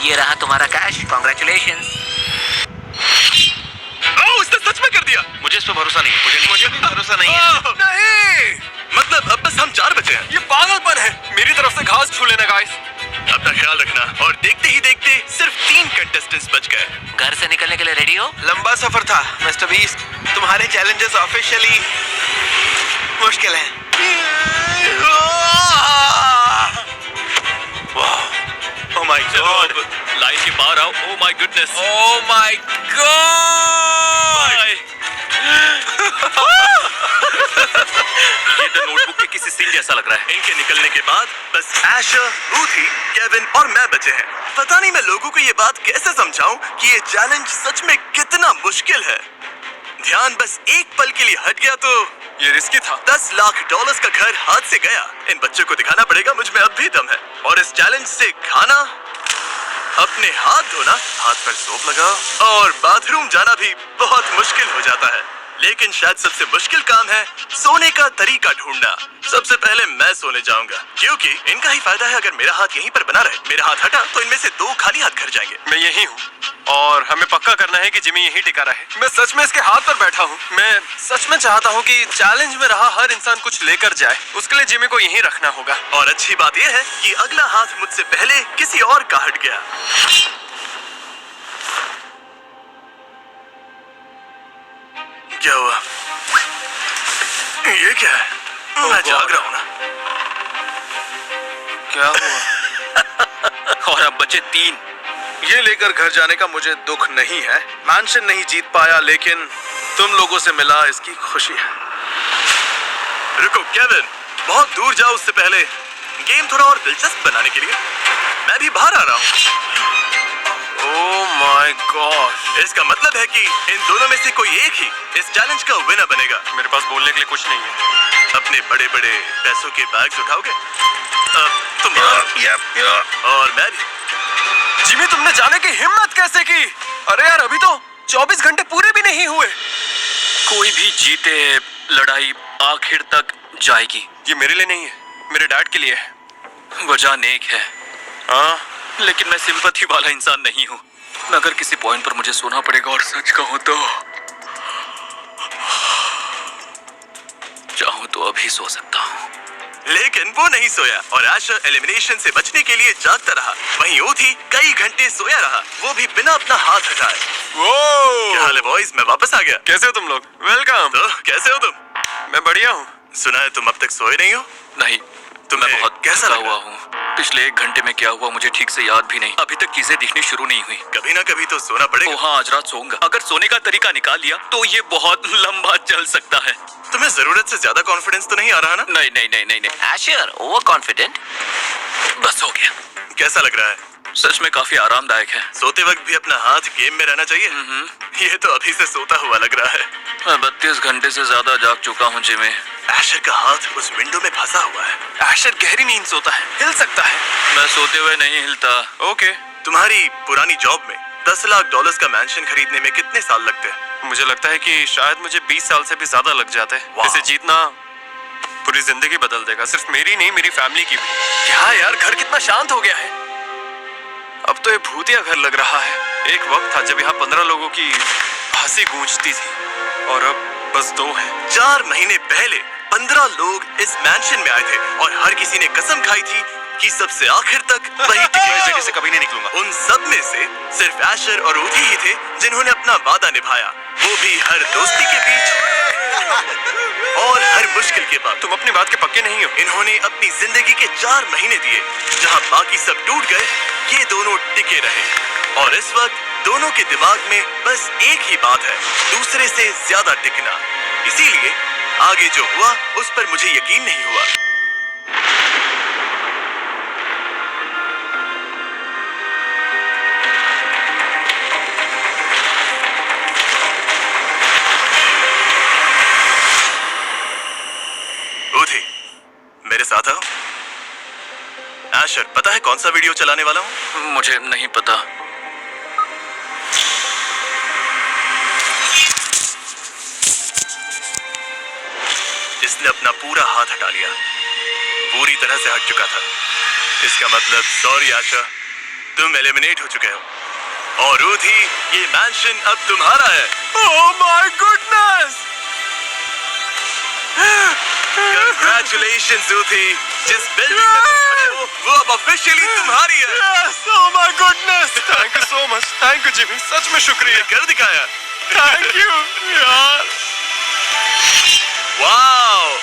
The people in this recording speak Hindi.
ये रहा तुम्हारा कैश, कॉन्ग्रेचुलेशंस। उसने सच में कर दिया। मुझे इस पर भरोसा नहीं है। मुझे भी भरोसा नहीं है। नहीं, मतलब अब बस हम 4 बचे हैं। ये पागलपन है। मेरी तरफ से घास छू लेना गाइस। अपना ख्याल रखना। और देखते ही देखते सिर्फ 3 कंटेस्टेंट्स बच गए। घर से निकलने के लिए रेडी हो? लंबा सफर था मिस्टर बीस्ट। तुम्हारे चैलेंजेस ऑफिशियली मुश्किल हैं। ओह माय गॉड, लाइन के पार आओ। Oh my goodness, oh my God. ये द नोटबुक के किसी सीन जैसा लग रहा है। इनके निकलने के बाद बस एशर, रूथी, केविन और मैं बचे हैं। पता नहीं मैं लोगों को ये बात कैसे समझाऊं कि ये चैलेंज सच में कितना मुश्किल है। ध्यान बस एक पल के लिए हट गया तो ये रिस्की था। $10 लाख का घर हाथ से गया। इन बच्चों को दिखाना पड़ेगा मुझ में अब भी दम है। और इस चैलेंज से खाना, अपने हाथ धोना, हाथ पर सोप लगाओ और बाथरूम जाना भी बहुत मुश्किल हो जाता है। लेकिन शायद सबसे मुश्किल काम है सोने का तरीका ढूंढना। सबसे पहले मैं सोने जाऊंगा, क्योंकि इनका ही फायदा है अगर मेरा हाथ यहीं पर बना रहे। मेरा हाथ हटा तो इनमें से 2 खाली हाथ घर जाएंगे। मैं यही हूँ और हमें पक्का करना है कि जिमी यहीं टिका रहे। मैं सच में इसके हाथ पर बैठा हूँ। मैं सच में चाहता हूँ कि चैलेंज में रहा हर इंसान कुछ लेकर जाए। उसके लिए जिमी को यहीं रखना होगा। और अच्छी बात यह है कि अगला हाथ मुझसे पहले किसी और का हट गया। क्या हुआ? ये क्या है? मैं जाग रहा हूँ ना। क्या हुआ? और अब बचे 3। ये लेकर घर जाने का मुझे दुख नहीं है। मैंशन नहीं जीत पाया, लेकिन तुम लोगों से मिला इसकी खुशी है। रुको केविन, बहुत दूर जाओ उससे पहले गेम थोड़ा और दिलचस्प बनाने के लिए मैं भी बाहर आ रहा हूँ। Oh my God. इसका मतलब है कि इन दोनों में से कोई एक ही इस चैलेंज का विनर बनेगा। मेरे पास बोलने के लिए कुछ नहीं है। अपने बड़े बड़े पैसों के बैग्स उठाओगे? तुम और मैं भी। जिमी, तुमने जाने की हिम्मत कैसे की? अरे यार, अभी तो 24 घंटे पूरे भी नहीं हुए। कोई भी जीते लड़ाई आखिर तक जाएगी। ये मेरे लिए नहीं है, मेरे डैड के लिए है। वजह नेक है, हाँ, लेकिन मैं सिंपैथी वाला इंसान नहीं हूँ। अगर किसी पॉइंट पर मुझे सोना पड़ेगा और सच कहूँ तो चाहूँ तो अभी सो सकता हूँ। लेकिन वो नहीं सोया और एशर एलिमिनेशन से बचने के लिए जागता रहा। वहीं ऊथी कई घंटे सोया रहा, वो भी बिना अपना हाथ हटाए। क्या हाल है बॉयज? मैं वापस आ गया। कैसे हो तुम लोग? वेलकम। तो कैसे हो तुम? मैं बढ़िया हूँ। सुना है तुम अब तक सोए नहीं हो। नहीं, तुम्हें मैं बहुत कैसा थका लगा? हुआ हूँ। पिछले 1 घंटे में क्या हुआ मुझे ठीक से याद भी नहीं। अभी तक चीजें दिखनी शुरू नहीं हुई। कभी ना कभी तो सोना पड़ेगा। हाँ, आज रात सोऊंगा। अगर सोने का तरीका निकाल लिया तो ये बहुत लंबा चल सकता है। तुम्हें जरूरत से ज्यादा कॉन्फिडेंस तो नहीं आ रहा ना? नहीं नहीं नहीं नहीं नहीं, एशर, ओवर कॉन्फिडेंट। बस हो गया। कैसा लग रहा है? सच में काफी आरामदायक है। सोते वक्त भी अपना हाथ गेम में रहना चाहिए। ये तो अभी से सोता हुआ लग रहा है। मैं 32 घंटे से ज्यादा जाग चुका हूँ जिमी। एशर का हाथ उस विंडो में फंसा हुआ है। एशर गहरी नींद सोता है, हिल सकता है। मैं सोते हुए नहीं हिलता। ओके। तुम्हारी पुरानी जॉब में $10 लाख का मैंशन खरीदने में कितने साल लगते हैं? मुझे लगता है कि शायद मुझे 20 साल से भी ज्यादा लग जाते हैं। वाह। इसे जीतना पूरी जिंदगी बदल देगा, सिर्फ मेरी नहीं, मेरी फैमिली की भी। क्या यार, घर कितना शांत हो गया है। अब तो ये भूतिया घर लग रहा है। एक वक्त था जब यहाँ 15 लोगों की हंसी गूंजती थी और अब बस 2 हैं। 4 महीने पहले 15 लोग इस मैंशन में आए थे और हर किसी ने कसम खाई थी कि सबसे आखिर तक वही टिकेगा। इस जगह से कभी नहीं निकलूंगा। उन सब में से सिर्फ एशर और ऊथी ही थे जिन्होंने अपना वादा निभाया, वो भी हर दोस्ती के बीच और हर मुश्किल के बाद। तुम अपनी बात के पक्के नहीं हो। इन्होंने अपनी जिंदगी के 4 महीने दिए, जहां बाकी सब टूट गए, ये दोनों टिके रहे। और इस वक्त दोनों के दिमाग में बस एक ही बात है, दूसरे से ज्यादा टिकना। इसीलिए आगे जो हुआ उस पर मुझे यकीन नहीं हुआ। ऊथी, मेरे साथ आओ। एशर, पता है कौन सा वीडियो चलाने वाला हूँ? मुझे नहीं पता। इसने अपना पूरा हाथ हटा लिया, पूरी तरह से हट चुका था। इसका मतलब सॉरी आशा, तुम एलिमिनेट हो चुके हो और रूथी, ये मैंशन अब तुम्हारा है। Oh my goodness! Congratulations, Ruthie. जिस बिल्डिंग में तुम खड़े हो वो अब ऑफिशियली तुम्हारी है। Yes! Oh my goodness! Thank you so much. Thank you, Jimmy. सच में शुक्रिया। ये कर दिखाया। Thank you, यार। वाओ!